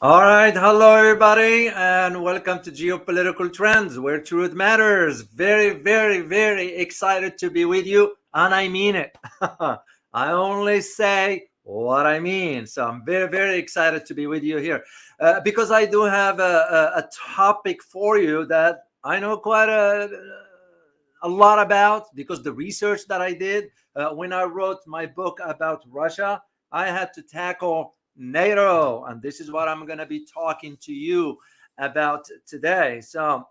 All right, hello everybody, and welcome to Geopolitical Trends, where truth matters. Very, very, very excited to be with you, and I mean it. I only say what I mean, so I'm very, very excited to be with you here because I do have a topic for you that I know quite a lot about because the research that I did when I wrote my book about Russia, I had to tackle NATO, and this is what I'm going to be talking to you about today. So,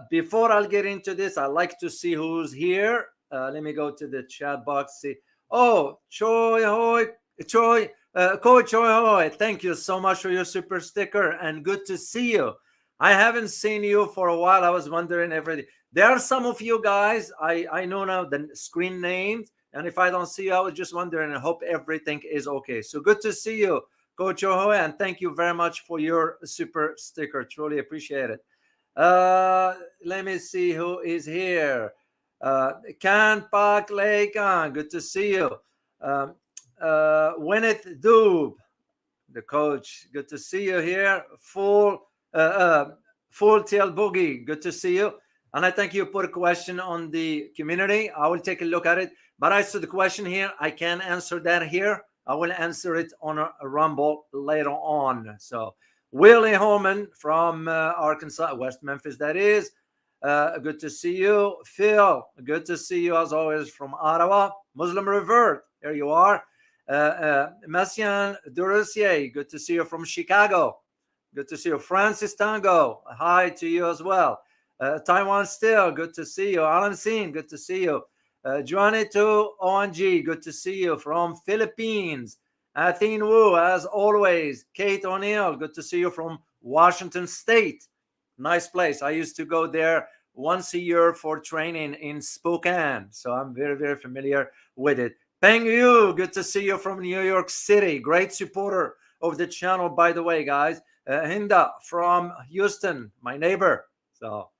before I'll get into this, I like to see who's here. Let me go to the chat box. See, oh, Choi Hoi, Choi, Coach Choi Hoi. Thank you so much for your super sticker, and good to see you. I haven't seen you for a while. I was wondering everything. There are some of you guys I know now the screen names, and if I don't see you, I was just wondering. I hope everything is okay. So good to see you, Coach Oho, and thank you very much for your super sticker. Truly appreciate it. Let me see who is here. Kan Pak Leikan, good to see you. Winneth Doob, the coach, good to see you here. Full Tail Boogie, good to see you. And I think you put a question on the community. I will take a look at it. But I saw the question here. I can't answer that here. I will answer it on a Rumble later on. So Willie Holman from Arkansas, West Memphis, that is. Good to see you. Phil, good to see you as always from Ottawa. Muslim Revert, here you are. Messian Durossier, good to see you from Chicago. Good to see you. Francis Tango, hi to you as well. Taiwan Still, good to see you. Alan Sin, good to see you. Juanito ONG, good to see you from Philippines. Athene Wu, as always. Kate O'Neill, good to see you from Washington State. Nice place. I used to go there once a year for training in Spokane, so I'm very, very familiar with it. Peng Yu, good to see you from New York City. Great supporter of the channel, by the way, guys. Hinda from Houston, my neighbor. So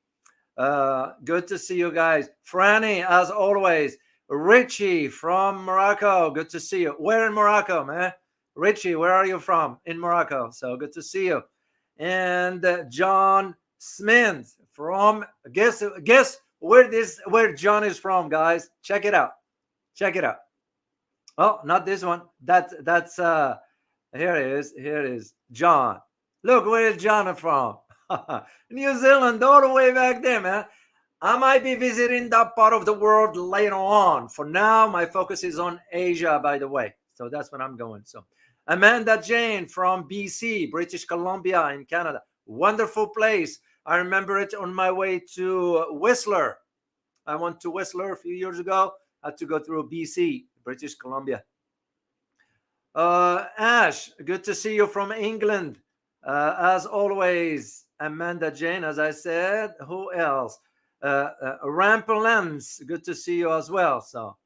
good to see you guys. Franny, as always. Richie from Morocco, good to see you. Where in Morocco, man? Richie, where are you from? In Morocco. So good to see you. And John Smith from guess where John is from, guys. Check it out. Check it out. Oh, not this one. That's here it is. John. Look, where is John from? New Zealand, all the way back there, man. I might be visiting that part of the world later on. For now, my focus is on Asia, by the way. So that's when I'm going. So Amanda Jane from BC, British Columbia in Canada. Wonderful place. I remember it on my way to Whistler. I went to Whistler a few years ago. I had to go through BC, British Columbia. Ash, good to see you from England. As always, Amanda Jane, as I said. Who else? Rampalens, good to see you as well. So,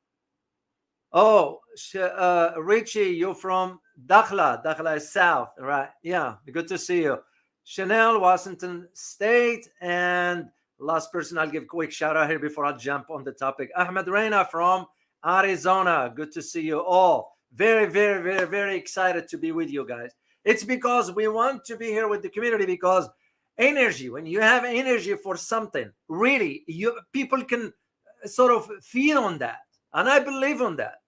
Richie, you're from Dakhla. Dakhla is south, right? Yeah, good to see you. Chanel, Washington State, and last person I'll give a quick shout out here before I jump on the topic. Ahmed Reina from Arizona. Good to see you all. Very, very, very, very excited to be with you guys. It's because we want to be here with the community because energy, when you have energy for something, really, people can sort of feed on that. And I believe on that.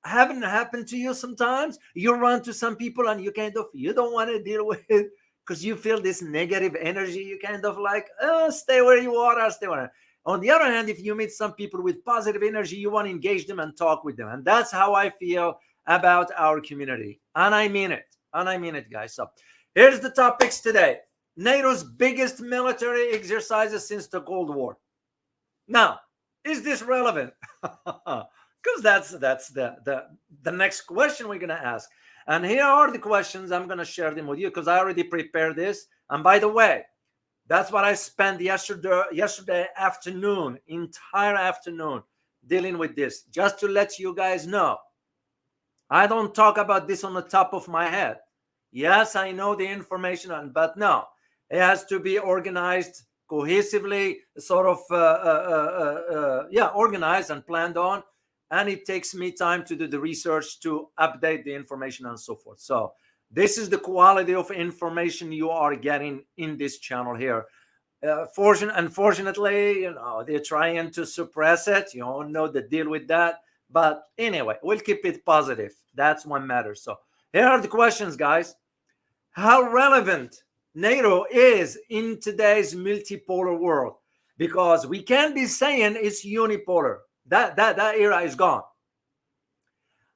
Haven't happened to you sometimes? You run to some people and you don't want to deal with it because you feel this negative energy. You kind of like, stay where you are, stay where. On the other hand, if you meet some people with positive energy, you want to engage them and talk with them. And that's how I feel about our community. And I mean it. And I mean it, guys. So here's the topics today. NATO's biggest military exercises since the Cold War. Now, is this relevant? Because that's the next question we're going to ask. And here are the questions. I'm going to share them with you because I already prepared this. And by the way, that's what I spent yesterday afternoon, entire afternoon, dealing with this. Just to let you guys know, I don't talk about this on the top of my head. Yes, I know the information, but no, it has to be organized cohesively, sort of, organized and planned on. And it takes me time to do the research to update the information and so forth. So This is the quality of information you are getting in this channel here. Unfortunately, they're trying to suppress it. You all know the deal with that. But anyway, we'll keep it positive. That's what matters. So here are the questions, guys. How relevant NATO is in today's multipolar world? Because we can't be saying it's unipolar. That era is gone.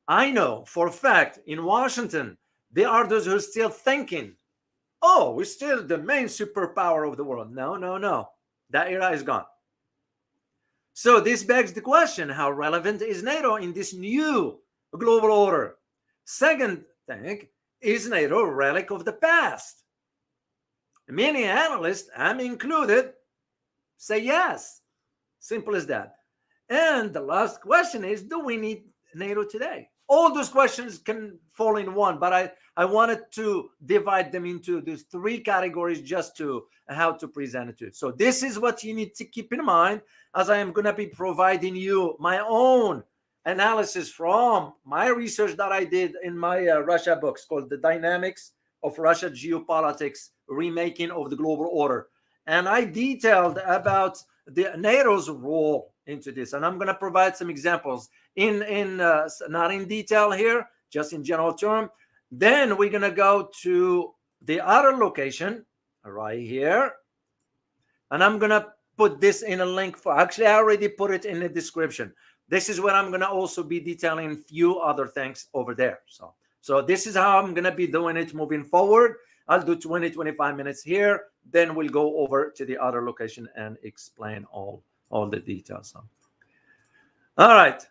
I know for a fact in Washington, there are those who are still thinking, oh, we're still the main superpower of the world. No. That era is gone. So this begs the question, how relevant is NATO in this new global order? Second thing, is NATO a relic of the past? Many analysts, I'm included, say yes. Simple as that. And the last question is, do we need NATO today? All those questions can fall in one, but I wanted to divide them into these three categories just to how to present it to you. So this is what you need to keep in mind, as I am going to be providing you my own analysis from my research that I did in my Russia books called The Dynamics of Russia Geopolitics, Remaking of the Global Order. And I detailed about the NATO's role into this. And I'm going to provide some examples not in detail here, just in general term. Then we're going to go to the other location right here. And I'm going to put this in a link for, actually, I already put it in the description. This is where I'm going to also be detailing a few other things over there. So this is how I'm going to be doing it moving forward. I'll do 20-25 minutes here. Then we'll go over to the other location and explain all the details. All right.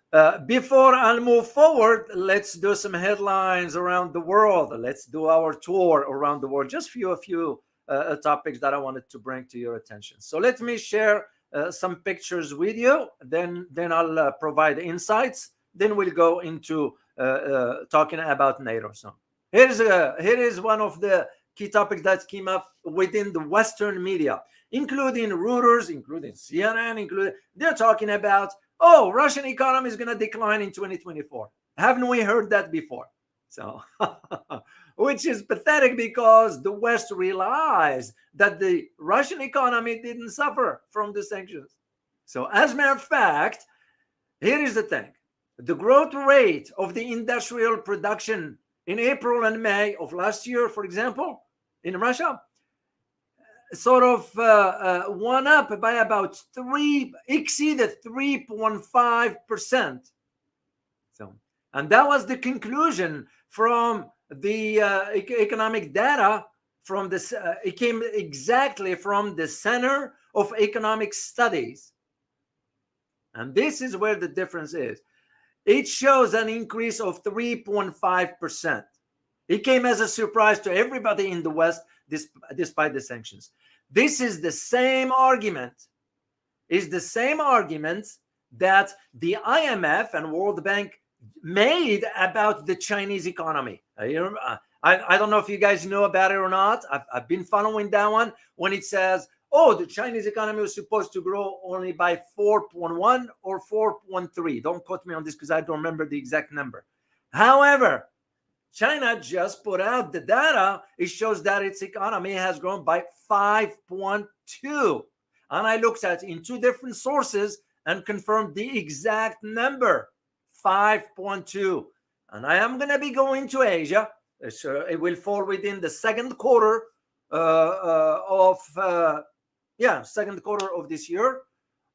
Before I move forward, let's do some headlines around the world. Let's do our tour around the world. Just a few topics that I wanted to bring to your attention. So let me share some pictures with you. Then I'll provide insights. Then we'll go into talking about NATO. So here is one of the key topics that came up within the Western media, including Reuters, including CNN, they're talking about, oh, Russian economy is going to decline in 2024. Haven't we heard that before? So, which is pathetic because the West realized that the Russian economy didn't suffer from the sanctions. So as a matter of fact, here is the thing. The growth rate of the industrial production in April and May of last year, for example, in Russia, sort of went up by about exceeded 3.5%. So, and that was the conclusion from the economic data from this. It came exactly from the Center of Economic Studies. And this is where the difference is. It shows an increase of 3.5%. It came as a surprise to everybody in the West, despite the sanctions. This is the same argument. Is the same argument that the IMF and World Bank made about the Chinese economy. I don't know if you guys know about it or not. I've been following that one when it says, oh, the Chinese economy was supposed to grow only by 4.1 or 4.3. Don't quote me on this because I don't remember the exact number. However, China just put out the data. It shows that its economy has grown by 5.2. And I looked at it in two different sources and confirmed the exact number, 5.2. And I am going to be going to Asia. So it will fall within the second quarter second quarter of this year,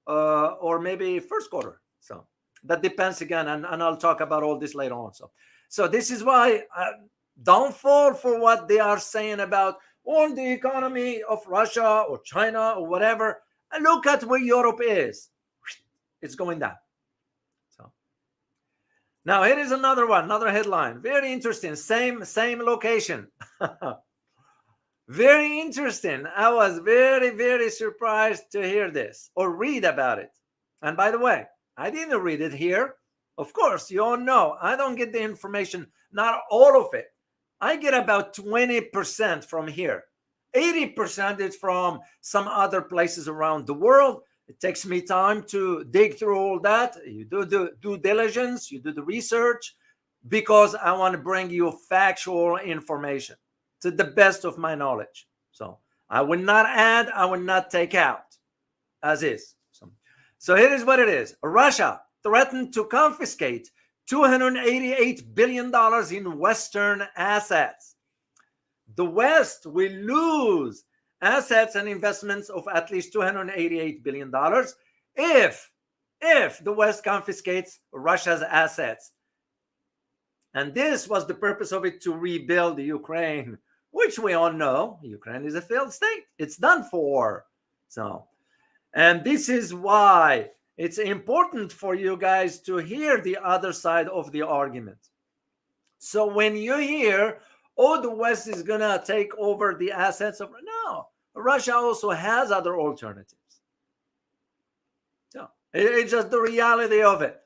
or maybe first quarter. So that depends again, and I'll talk about all this later on. So this is why don't fall for what they are saying about all the economy of Russia or China or whatever. And look at where Europe is. It's going down. So now here is another one, another headline. Very interesting. Same location. Very interesting. I was very, very surprised to hear this or read about it. And by the way, I didn't read it here. Of course, you all know I don't get the information, not all of it. I get about 20% from here. 80% is from some other places around the world. It takes me time to dig through all that. You do the due diligence, you do the research, because I want to bring you factual information to the best of my knowledge. So I will not add, I will not take out, as is. So here is what it is. Russia threatened to confiscate $288 billion in Western assets. The West will lose assets and investments of at least $288 billion if the West confiscates Russia's assets. And this was the purpose of it, to rebuild Ukraine, which we all know Ukraine is a failed state. It's done for. So, and this is why it's important for you guys to hear the other side of the argument. So when you hear, oh, the West is going to take over the assets of, no, Russia also has other alternatives. So it's just the reality of it.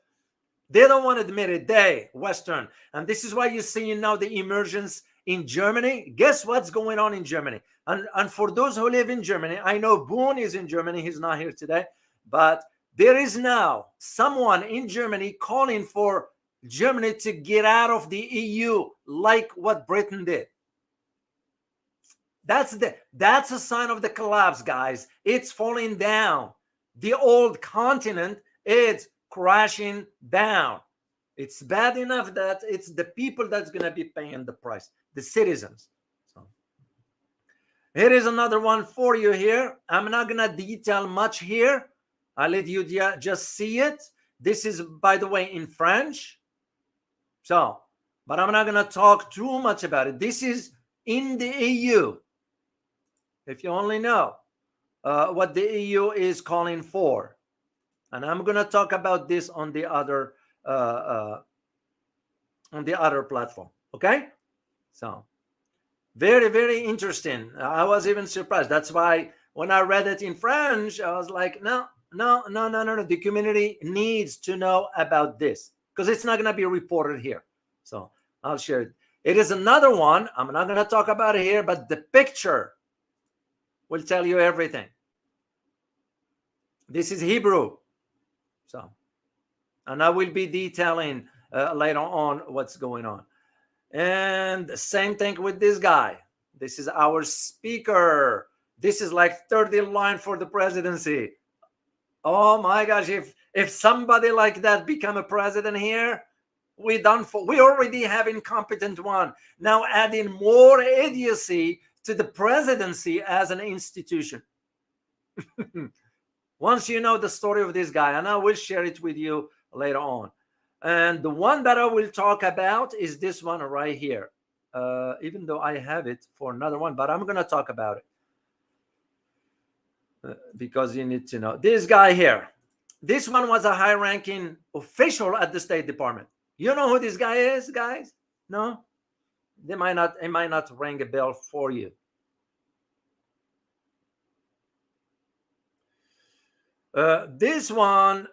They don't want to admit it, they, Western. And this is why you're seeing now the emergence in Germany. Guess what's going on in Germany? And for those who live in Germany, I know Boone is in Germany. He's not here today. But there is now someone in Germany calling for Germany to get out of the EU, like what Britain did. That's a sign of the collapse, guys. It's falling down. The old continent is crashing down. It's bad enough that it's the people that's going to be paying the price, the citizens. So here is another one for you here. I'm not going to detail much here. I'll let you just see it. This is, by the way, in French. So, but I'm not going to talk too much about it. This is in the EU. If you only know what the EU is calling for. And I'm going to talk about this on the other platform. Okay? So, very, very interesting. I was even surprised. That's why when I read it in French, I was like, no. The community needs to know about this, because it's not going to be reported here. So I'll share it. It is another one. I'm not going to talk about it here, but the picture will tell you everything. This is Hebrew. So, and I will be detailing later on what's going on. And the same thing with this guy. This is our speaker. This is like third in line for the presidency. Oh my gosh, if somebody like that become a president here, we already have incompetent one. Now adding more idiocy to the presidency as an institution. Once you know the story of this guy, and I will share it with you later on. And the one that I will talk about is this one right here. Even though I have it for another one, but I'm going to talk about it. Because you need to know this guy here. This one was a high-ranking official at the State Department. You know who this guy is, guys? No, it might not ring a bell for you. This one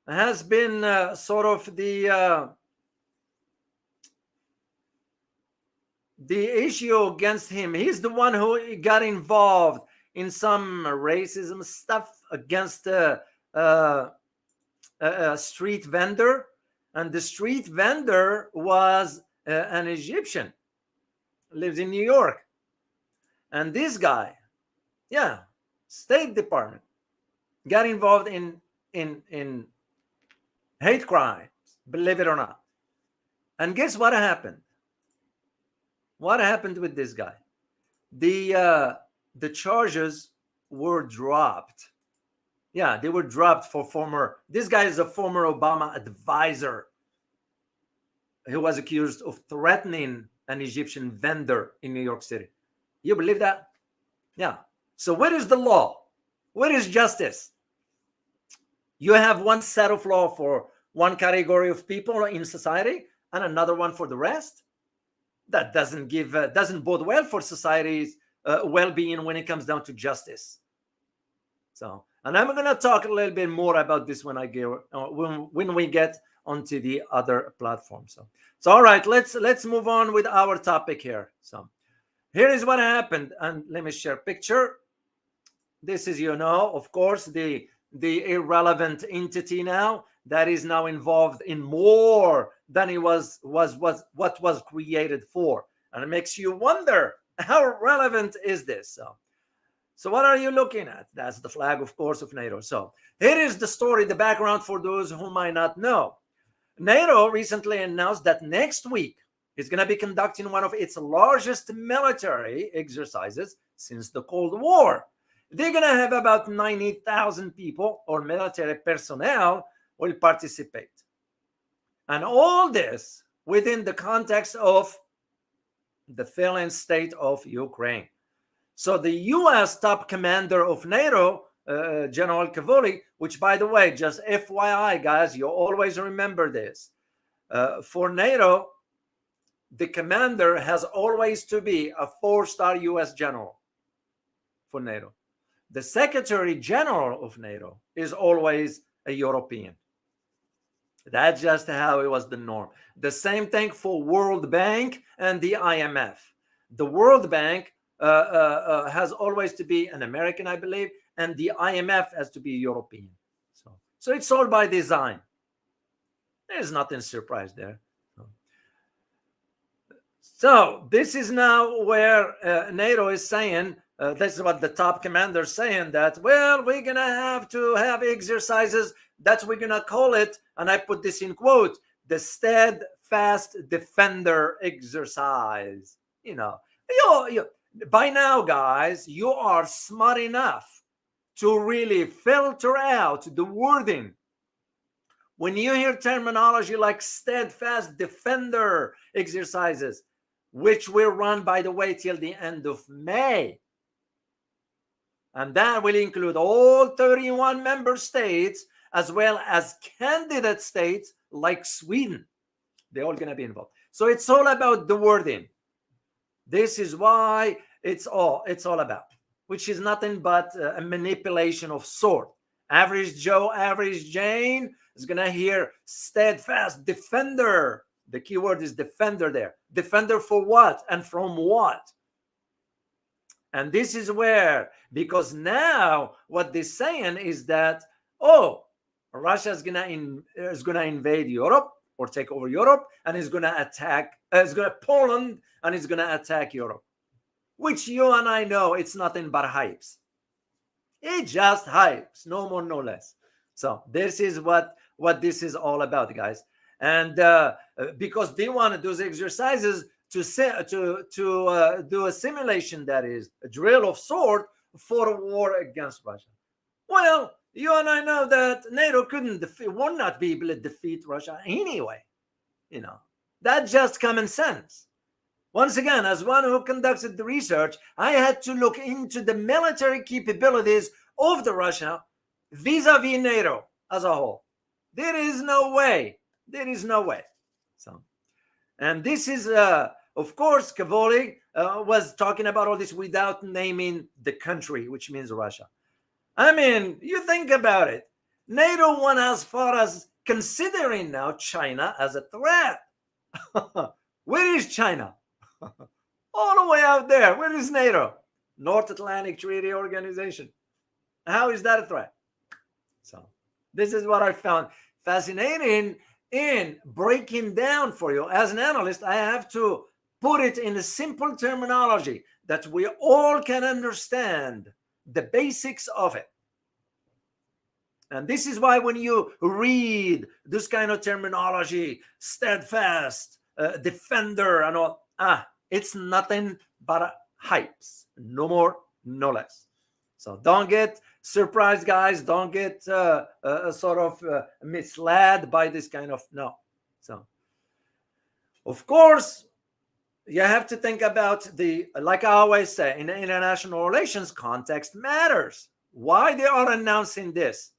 has been sort of the issue against him. He's the one who got involved in some racism stuff against a street vendor. And the street vendor was an Egyptian, lives in New York. And this guy, State Department, got involved in hate crimes, believe it or not. And guess what happened? What happened with this guy? The charges were dropped. Yeah, they were dropped for this guy is a former Obama advisor who was accused of threatening an Egyptian vendor in New York City. You believe that? Yeah. So where is the law? Where is justice? You have one set of law for one category of people in society and another one for the rest. That doesn't bode well for society's well-being when it comes down to justice. So, and I'm going to talk a little bit more about this when we get onto the other platform. So all right, let's move on with our topic here. So here is what happened, and let me share a picture. This is, of course, the the irrelevant entity now that is now involved in more than it was what was created for. And it makes you wonder, how relevant is this? So what are you looking at? That's the flag, of course, of NATO. So here is the story, the background for those who might not know. NATO recently announced that next week it's going to be conducting one of its largest military exercises since the Cold War. They're going to have about 90,000 people or military personnel will participate. And all this within the context of the failing state of Ukraine. So the U.S. top commander of NATO, General Cavoli, which, by the way, just FYI, guys, you always remember this. For NATO, the commander has always to be a 4-star U.S. general for NATO. The Secretary General of NATO is always a European. That's just how it was the norm. The same thing for World Bank and the IMF. The World Bank has always to be an American, I believe, and the IMF has to be European. So it's all by design. There's nothing surprise there. So this is now where NATO is saying, this is what the top commander is saying, that, well, we're going to have exercises that we're going to call it, and I put this in quote, the steadfast defender exercise. By now, guys, you are smart enough to really filter out the wording. When you hear terminology like steadfast defender exercises, which will run, by the way, till the end of May, and that will include all 31 member states as well as candidate states like Sweden. They're all going to be involved. So it's all about the wording. This is why it's all about, which is nothing but a manipulation of sort. Average Joe, average Jane is going to hear steadfast defender. The key word is defender there. Defender for what and from what? And this is where, because now what they're saying is that, Russia is going to invade Europe or take over Europe, and is going to attack, Poland, and is going to attack Europe, which you and I know it's nothing but hypes. It just hypes, no more, no less. So this is what this is all about, guys. And because they want to do those exercises to do a simulation, that is a drill of sort, for a war against Russia. Well, you and I know that NATO would not be able to defeat Russia anyway. That's just common sense. Once again, as one who conducted the research, I had to look into the military capabilities of the Russia vis-a-vis NATO as a whole. There is no way. So, and this is, of course, Cavoli was talking about all this without naming the country, which means Russia. I mean, you think about it. NATO went as far as considering now China as a threat. Where is China? All the way out there. Where is NATO? North Atlantic Treaty Organization. How is that a threat? So this is what I found fascinating in breaking down for you. As an analyst, I have to put it in a simple terminology that we all can understand the basics of it. And this is why when you read this kind of terminology, steadfast, defender, and all, it's nothing but hypes. No more, no less. So don't get surprised, guys. Don't get sort of misled by this kind of, no. So, of course, you have to think about like I always say, in the international relations, context matters. Why they are announcing this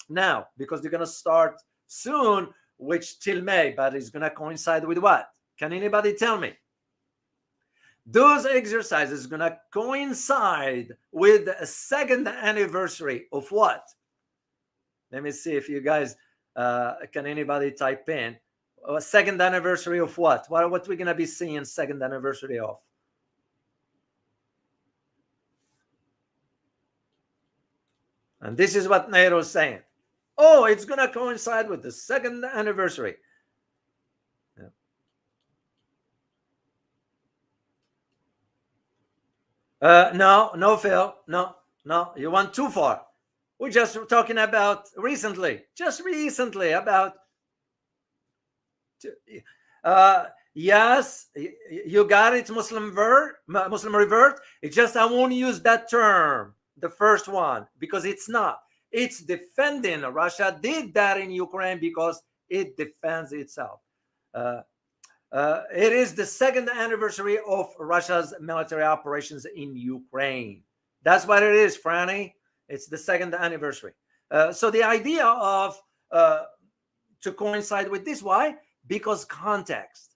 now? Because they're going to start soon, which till May, but it's going to coincide with what? Can anybody tell me? Those exercises are going to coincide with a second anniversary of what? Let me see if you guys, can anybody type in? A second anniversary of what? What we're going to be seeing second anniversary of? And this is what NATO is saying. Oh, it's going to coincide with the second anniversary. No, Phil. No, you went too far. We're just talking about recently, about. Yes, you got it, Muslim revert. It's just I won't use that term, the first one, because it's not. It's defending. Russia did that in Ukraine because it defends itself. It is the second anniversary of Russia's military operations in Ukraine. That's what it is, Franny. It's the second anniversary. So the idea of to coincide with this, why? Because context.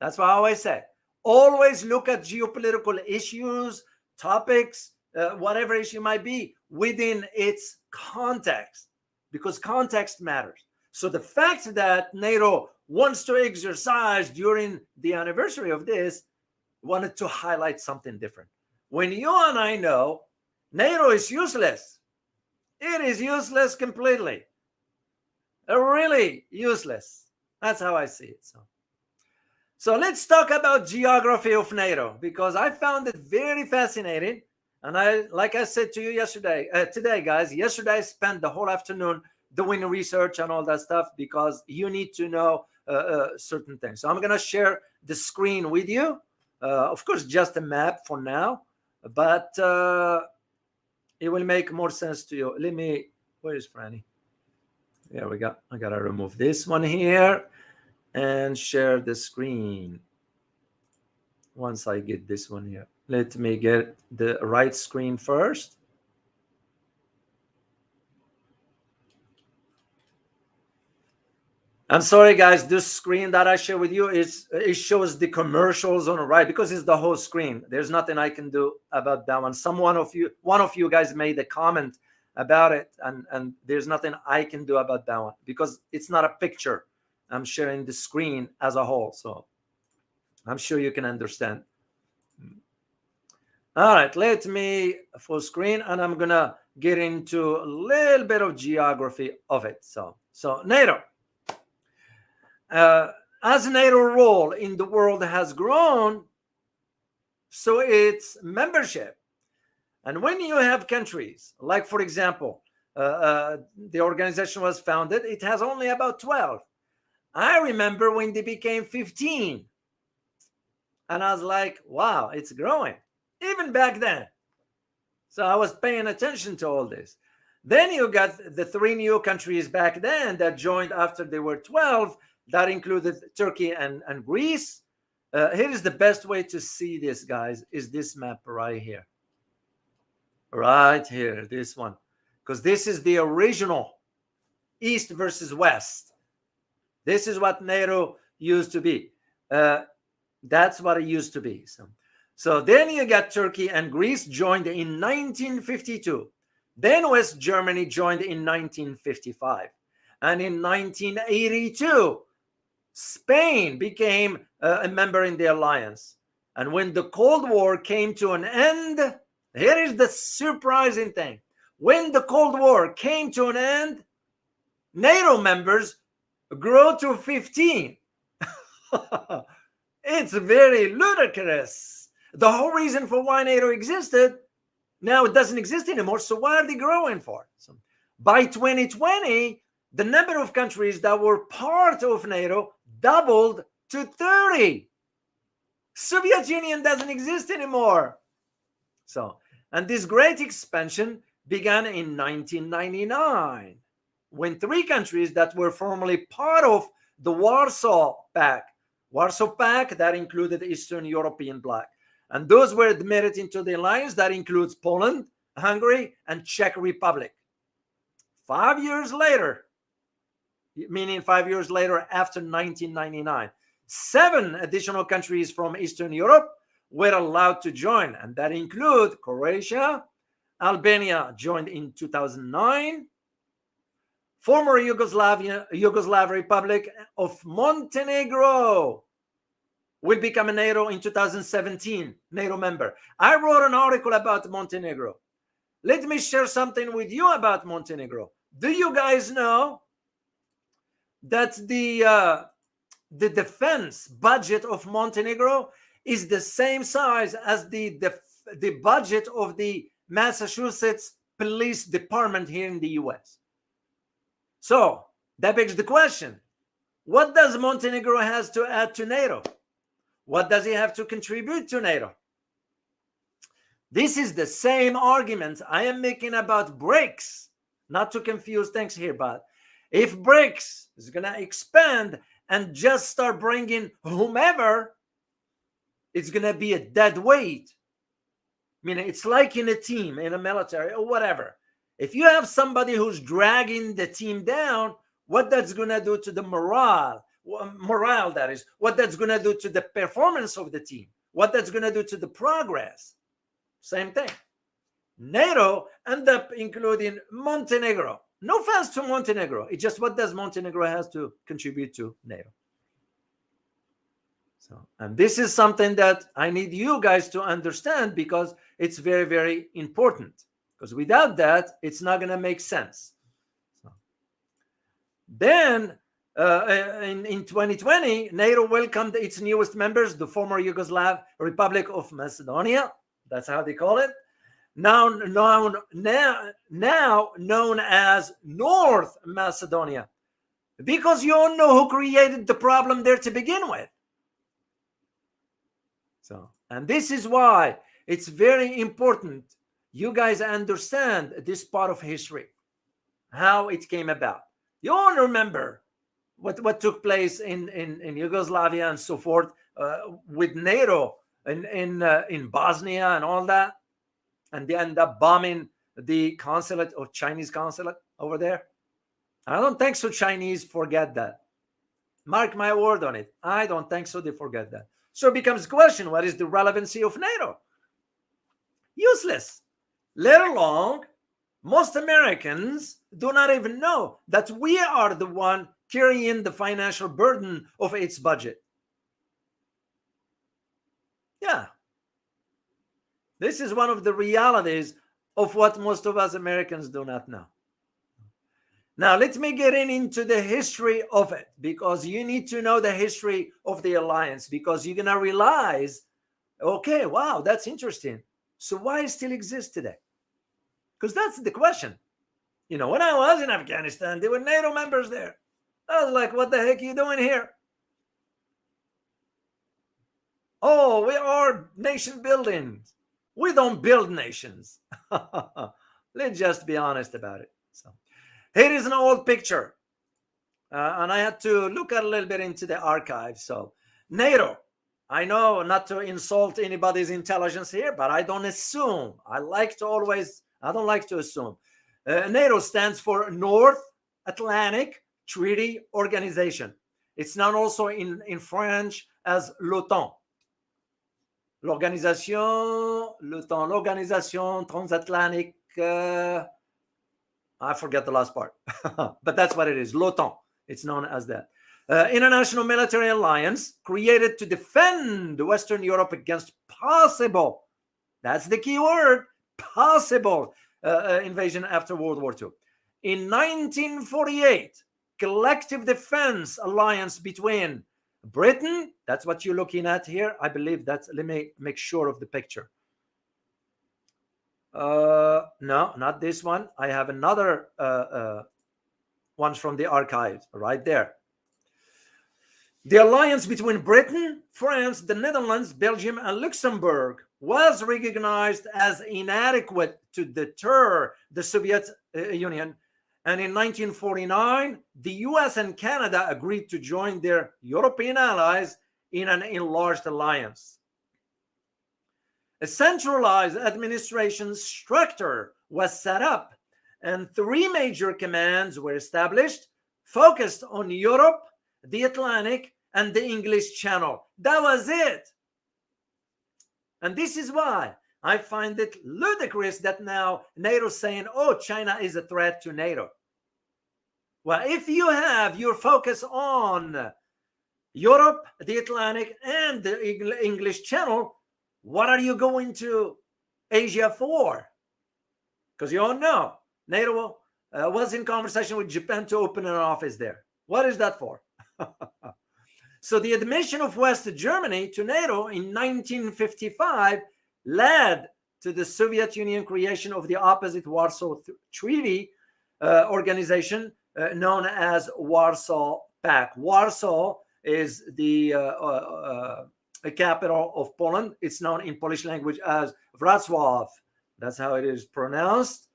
That's why I always say, always look at geopolitical issues, topics, whatever issue might be, within its context, because context matters. So the fact that NATO wants to exercise during the anniversary of this wanted to highlight something different. When you and I know NATO is useless, it is useless completely. Really useless. That's how I see it. So let's talk about geography of NATO, because I found it very fascinating. And like I said to you today, guys, yesterday I spent the whole afternoon doing research and all that stuff, because you need to know certain things. So I'm going to share the screen with you. Of course, just a map for now, but it will make more sense to you. Where is Franny? There we go. I got to remove this one here and share the screen. Once I get this one here, let me get the right screen first. I'm sorry, guys. This screen that I share with you it shows the commercials on the right, because it's the whole screen. There's nothing I can do about that one. One of you guys made a comment about it, and there's nothing I can do about that one, because it's not a picture. I'm sharing the screen as a whole, so I'm sure you can understand. All right, let me full screen, and I'm gonna get into a little bit of geography of it. So NATO. As NATO role in the world has grown, so its membership. And when you have countries, like, for example, the organization was founded, it has only about 12. I remember when they became 15. And I was like, wow, it's growing, even back then. So I was paying attention to all this. Then you got the 3 new countries back then that joined after they were 12. That included Turkey and Greece. Here is the best way to see this, guys, is this map right here. Right here, this one. Because this is the original East versus West. This is what NATO used to be. That's what it used to be. So then you got Turkey and Greece joined in 1952. Then West Germany joined in 1955. And in 1982, Spain became a member in the alliance. And when the Cold War came to an end, here is the surprising thing. When the Cold War came to an end, NATO members grew to 15. It's very ludicrous. The whole reason for why NATO existed, now it doesn't exist anymore. So why are they growing for? So by 2020, the number of countries that were part of NATO doubled to 30. Soviet Union doesn't exist anymore. So, and this great expansion began in 1999, when 3 countries that were formerly part of the Warsaw Pact that included Eastern European bloc, and those were admitted into the alliance. That includes Poland, Hungary, and Czech Republic. 5 years later, meaning 5 years later after 1999, 7 additional countries from Eastern Europe were allowed to join, and that include Croatia. Albania joined in 2009. Former Yugoslav Republic of Montenegro will become a NATO in 2017 NATO member. I wrote an article about Montenegro. Let me share something with you about Montenegro. Do you guys know that the defense budget of Montenegro is the same size as the budget of the Massachusetts Police Department here in the US? So that begs the question, what does Montenegro has to add to NATO? What does it have to contribute to NATO? This is the same argument I am making about BRICS. Not to confuse things here, but if BRICS is going to expand and just start bringing whomever, it's going to be a dead weight. I mean, it's like in a team, in a military or whatever. If you have somebody who's dragging the team down, what that's going to do to the morale, that is, what that's going to do to the performance of the team, what that's going to do to the progress. Same thing. NATO end up including Montenegro. No offense to Montenegro. It's just what does Montenegro has to contribute to NATO. So, and this is something that I need you guys to understand because it's very, very important. Because without that, it's not going to make sense. So, then, in 2020, NATO welcomed its newest members, the former Yugoslav Republic of Macedonia. That's how they call it. Now known as North Macedonia. Because you all know who created the problem there to begin with. So, and this is why it's very important you guys understand this part of history, how it came about. You all remember what took place in Yugoslavia and so forth with NATO in Bosnia and all that, and they end up bombing the consulate or Chinese consulate over there. I don't think so Chinese forget that. Mark my word on it. I don't think so they forget that. So it becomes a question, what is the relevancy of NATO? Useless. Let alone, most Americans do not even know that we are the one carrying the financial burden of its budget. Yeah. This is one of the realities of what most of us Americans do not know. Now, let me get into the history of it, because you need to know the history of the alliance, because you're going to realize, okay, wow, that's interesting. So why it still exists today? Because that's the question. You know, when I was in Afghanistan, there were NATO members there. I was like, what the heck are you doing here? Oh, we are nation building. We don't build nations. Let's just be honest about it. So here is an old picture. And I had to look a little bit into the archive. So NATO, I know not to insult anybody's intelligence here, but I don't assume. I don't like to assume. NATO stands for North Atlantic Treaty Organization. It's known also in French as l'OTAN. L'Organisation Transatlantique. I forget the last part, but that's what it is. L'OTAN. It's known as that. International military alliance created to defend Western Europe against possible, that's the key word, possible invasion after World War II. In 1948, collective defense alliance between Britain, that's what you're looking at here. I believe that's, let me make sure of the picture. No, not this one. I have another one from the archives right there. The alliance between Britain, France, the Netherlands, Belgium, and Luxembourg was recognized as inadequate to deter the Soviet Union. And in 1949, the US and Canada agreed to join their European allies in an enlarged alliance. A centralized administration structure was set up, and 3 major commands were established, focused on Europe, the Atlantic, and the English Channel. That was it. And this is why I find it ludicrous that now NATO is saying, oh, China is a threat to NATO. Well, if you have your focus on Europe, the Atlantic, and the English Channel, what are you going to Asia for? Because you all know NATO was in conversation with Japan to open an office there. What is that for? So the admission of West Germany to NATO in 1955 led to the Soviet Union creation of the opposite Warsaw Treaty organization known as Warsaw Pact. Warsaw is the capital of Poland. It's known in Polish language as Wrocław. That's how it is pronounced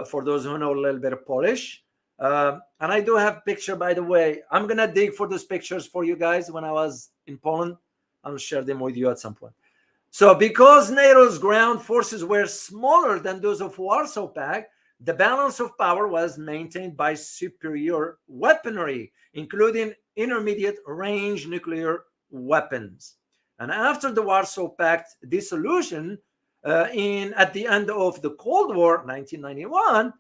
for those who know a little bit of Polish. And I do have picture, by the way. I'm going to dig for those pictures for you guys when I was in Poland. I'll share them with you at some point. So because NATO's ground forces were smaller than those of Warsaw Pact, the balance of power was maintained by superior weaponry, including intermediate range nuclear weapons. And after the Warsaw Pact dissolution at the end of the Cold War, 1991,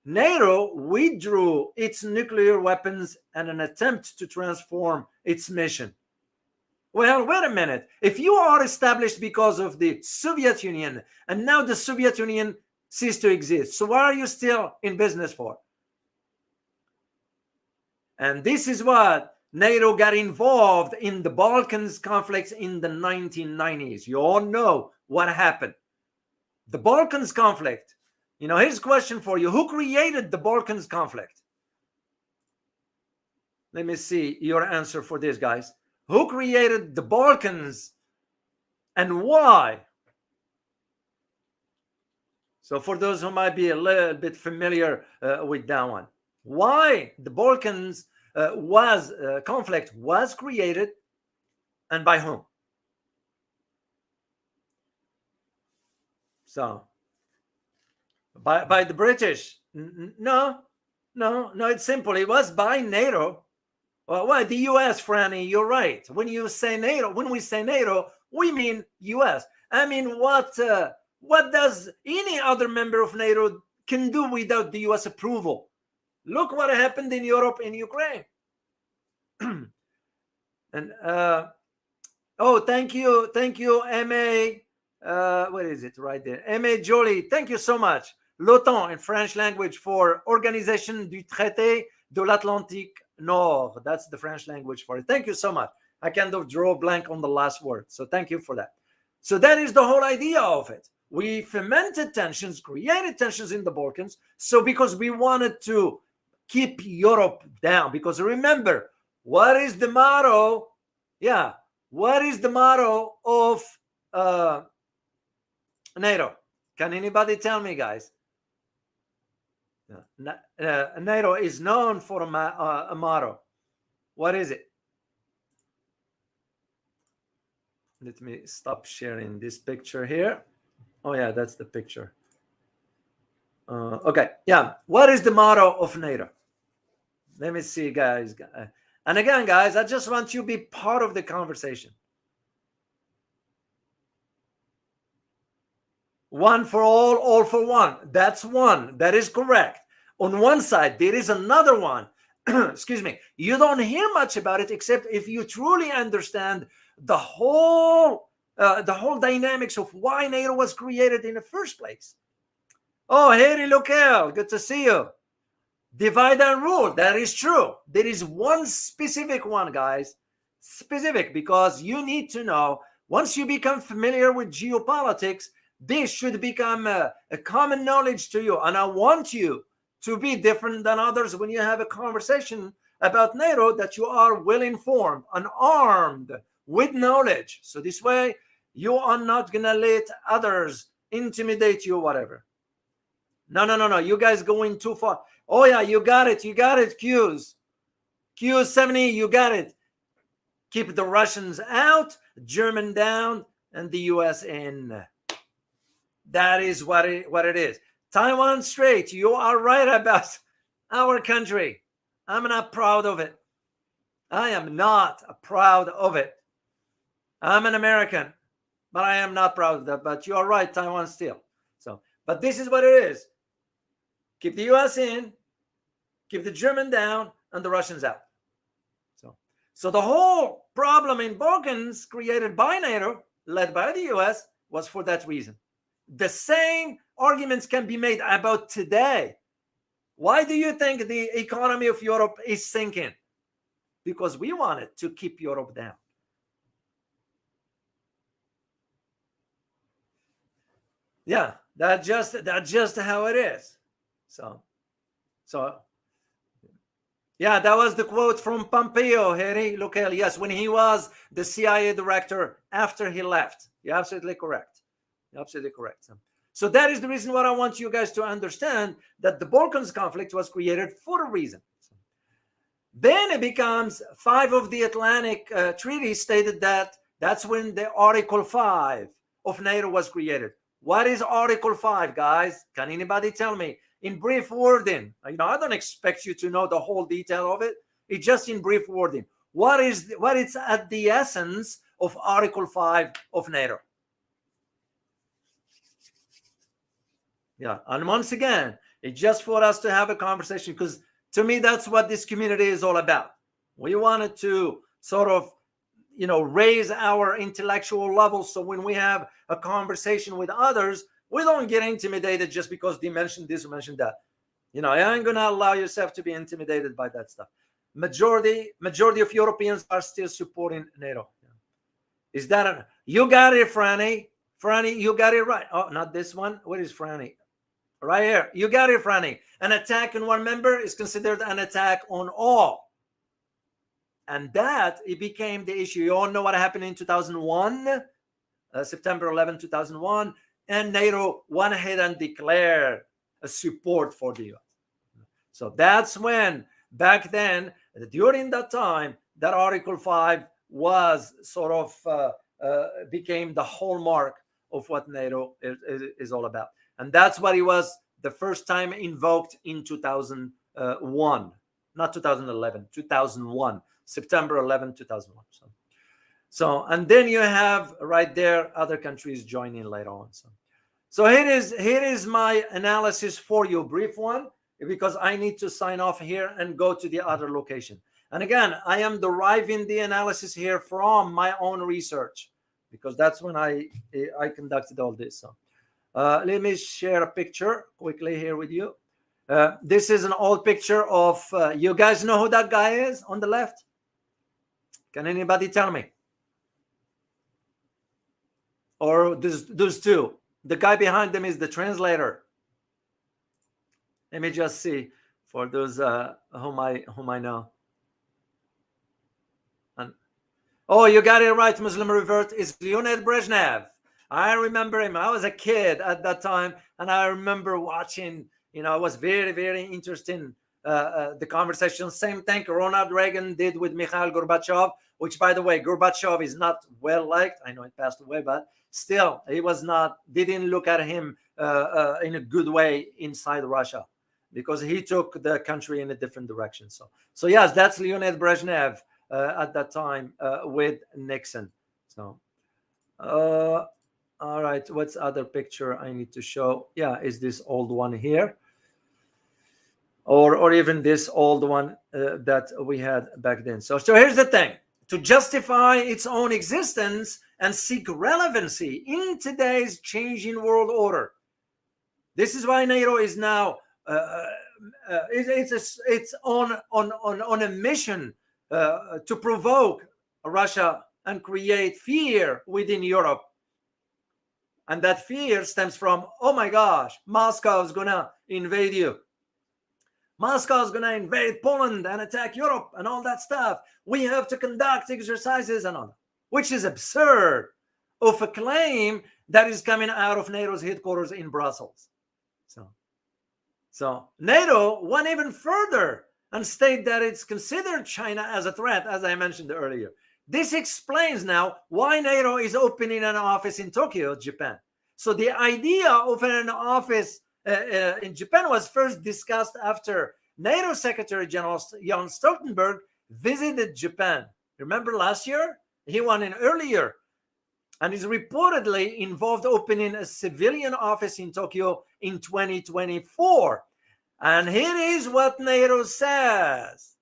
NATO withdrew its nuclear weapons in an attempt to transform its mission. Well, wait a minute. If you are established because of the Soviet Union, and now the Soviet Union ceased to exist, so why are you still in business for? And this is what NATO got involved in the Balkans conflicts in the 1990s. You all know what happened. The Balkans conflict. Here's a question for you. Who created the Balkans conflict? Let me see your answer for this, guys. Who created the Balkans and why? So for those who might be a little bit familiar with that one, why the Balkans conflict was created and by whom? So by the British? No, it's simple. It was by NATO. Well, why the U.S., Franny? You're right. When we say NATO, we mean U.S. I mean, what does any other member of NATO can do without the U.S. approval? Look what happened in Europe and Ukraine. And thank you, MA. What is it right there? MA Jolie, thank you so much. L'OTAN in French language for Organisation du Traité de l'Atlantique Nord. That's the French language for it. Thank you so much. I kind of draw a blank on the last word. So thank you for that. So that is the whole idea of it. We fomented tensions, created tensions in the Balkans. So because we wanted to keep Europe down. Because remember, what is the motto? Yeah. What is the motto of NATO? Can anybody tell me, guys? NATO is known for a motto. What is it? Let me stop sharing this picture here. Oh, yeah, that's the picture. Okay, yeah. What is the motto of NATO? Let me see, guys. And again, guys, I just want you to be part of the conversation. One for all for one. That's one. That is correct. On one side, there is another one. Excuse me. You don't hear much about it except if you truly understand the whole dynamics of why NATO was created in the first place. Oh, Harry Local, good to see you. Divide and rule. That is true. There is one specific one, guys. Specific, because you need to know, once you become familiar with geopolitics, this should become a common knowledge to you. And I want you to be different than others when you have a conversation about NATO, that you are well informed and armed with knowledge. So this way, you are not going to let others intimidate you, whatever. No. You guys going too far. Oh, yeah, you got it. Qs 70, you got it. Keep the Russians out, German down, and the U.S. in. That is what it is. Taiwan Strait, you are right about our country. I'm not proud of it. I am not proud of it. I'm an American, but I am not proud of that. But you are right, Taiwan still. So, but this is what it is. Keep the U.S. in, keep the German down, and the Russians out. So the whole problem in Balkans created by NATO, led by the U.S., was for that reason. The same arguments can be made about today. Why do you think the economy of Europe is sinking? Because we wanted to keep Europe down. Yeah, that's just how it is. So yeah, that was the quote from Pompeo, Harry. Look, yes, when he was the CIA director after he left. You're absolutely correct. You're absolutely correct. So that is the reason why I want you guys to understand that the Balkans conflict was created for a reason. Then it becomes 5 of the Atlantic Treaty stated that that's when the Article 5 of NATO was created. What is Article 5, guys? Can anybody tell me? In brief wording. I don't expect you to know the whole detail of it. It's just in brief wording. What is at the essence of Article 5 of NATO? Yeah, and once again, it's just for us to have a conversation, because to me, that's what this community is all about. We wanted to sort of, raise our intellectual level, so when we have a conversation with others, we don't get intimidated just because they mentioned this or mentioned that. I ain't gonna allow yourself to be intimidated by that stuff. Majority of Europeans are still supporting NATO. Is that you got it, Franny? Franny, you got it right. Oh, not this one. What is Franny? Right here. You got it, Franny. An attack on one member is considered an attack on all. And that, it became the issue. You all know what happened in 2001, September 11, 2001. And NATO went ahead and declared a support for the US. So that's when, back then, during that time, that Article 5 was sort of became the hallmark of what NATO is all about. And that's what it was the first time invoked in 2001, not 2011, 2001, September 11, 2001. So, and then you have right there other countries joining later on. So here is my analysis for you, brief one, because I need to sign off here and go to the other location. And again, I am deriving the analysis here from my own research, because that's when I conducted all this. So let me share a picture quickly here with you. This is an old picture of, you guys know who that guy is on the left? Can anybody tell me? Or those two? The guy behind them is the translator. Let me just see for those whom I know. And, oh, you got it right. Muslim revert is Leonid Brezhnev. I remember him. I was a kid at that time, and I remember watching. It was very, very interesting. The conversation. Same thing Ronald Reagan did with Mikhail Gorbachev, which, by the way, Gorbachev is not well liked. I know he passed away, but still, he was not. They didn't look at him in a good way inside Russia, because he took the country in a different direction. So yes, that's Leonid Brezhnev at that time with Nixon. So, all right, what's other picture I need to show? Yeah, is this old one here, or even this old one that we had back then? So here's the thing: to justify its own existence and seek relevancy in today's changing world order. This is why NATO is now it's on a mission to provoke Russia and create fear within Europe. And that fear stems from, oh my gosh, Moscow is gonna invade you. Moscow is gonna invade Poland and attack Europe and all that stuff. We have to conduct exercises and all that, which is absurd of a claim that is coming out of NATO's headquarters in Brussels. So NATO went even further and state that it's considered China as a threat, as I mentioned earlier. This explains now why NATO is opening an office in Tokyo, Japan. So the idea of an office in Japan was first discussed after NATO Secretary General Jens Stoltenberg visited Japan. Remember last year? He went in earlier, and is reportedly involved opening a civilian office in Tokyo in 2024. And here is what NATO says.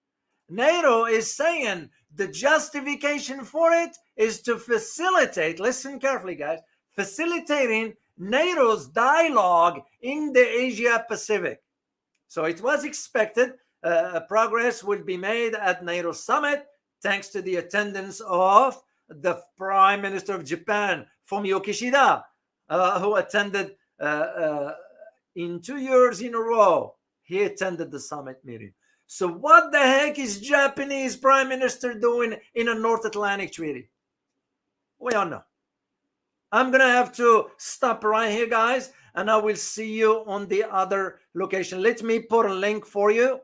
NATO is saying the justification for it is to facilitate, listen carefully, guys, facilitating NATO's dialogue in the Asia Pacific. So it was expected progress will be made at NATO summit thanks to the attendance of the Prime Minister of Japan, Fumio Kishida, who attended in 2 years in a row. He attended the summit meeting. So what the heck is Japanese Prime Minister doing in a North Atlantic Treaty? We don't know. I'm going to have to stop right here, guys, and I will see you on the other location. Let me put a link for you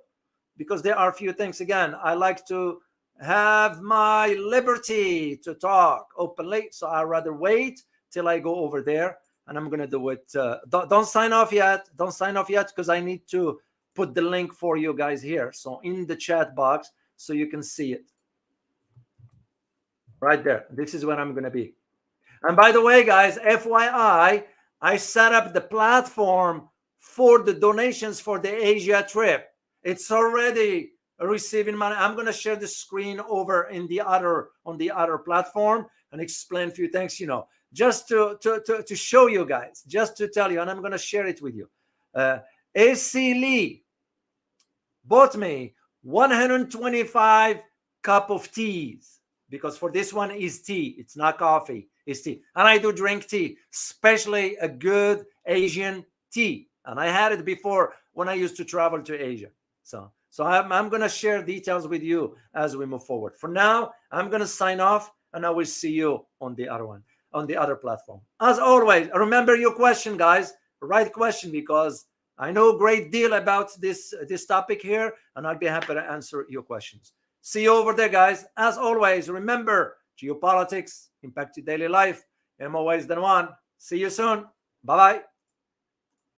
because there are a few things. Again, I like to have my liberty to talk openly, so I'd rather wait till I go over there, and I'm going to do it. Don't sign off yet. Don't sign off yet because I need to put the link for you guys here. So in the chat box so you can see it. Right there. This is where I'm going to be. And by the way, guys, FYI, I set up the platform for the donations for the Asia trip. It's already receiving money. I'm going to share the screen over in the other on the other platform and explain a few things, you know, just to show you guys, just to tell you, and I'm going to share it with you. AC Lee bought me 125 cup of teas because for this one is tea. It's not coffee. It's tea. And I do drink tea, especially a good Asian tea. And I had it before when I used to travel to Asia. So I'm going to share details with you as we move forward. For now, I'm going to sign off and I will see you on the other one, on the other platform. As always, remember your question, guys. Right question, because I know a great deal about this topic here, and I'll be happy to answer your questions. See you over there, guys. As always, remember, geopolitics impact your daily life. I'm always the one. See you soon. Bye-bye.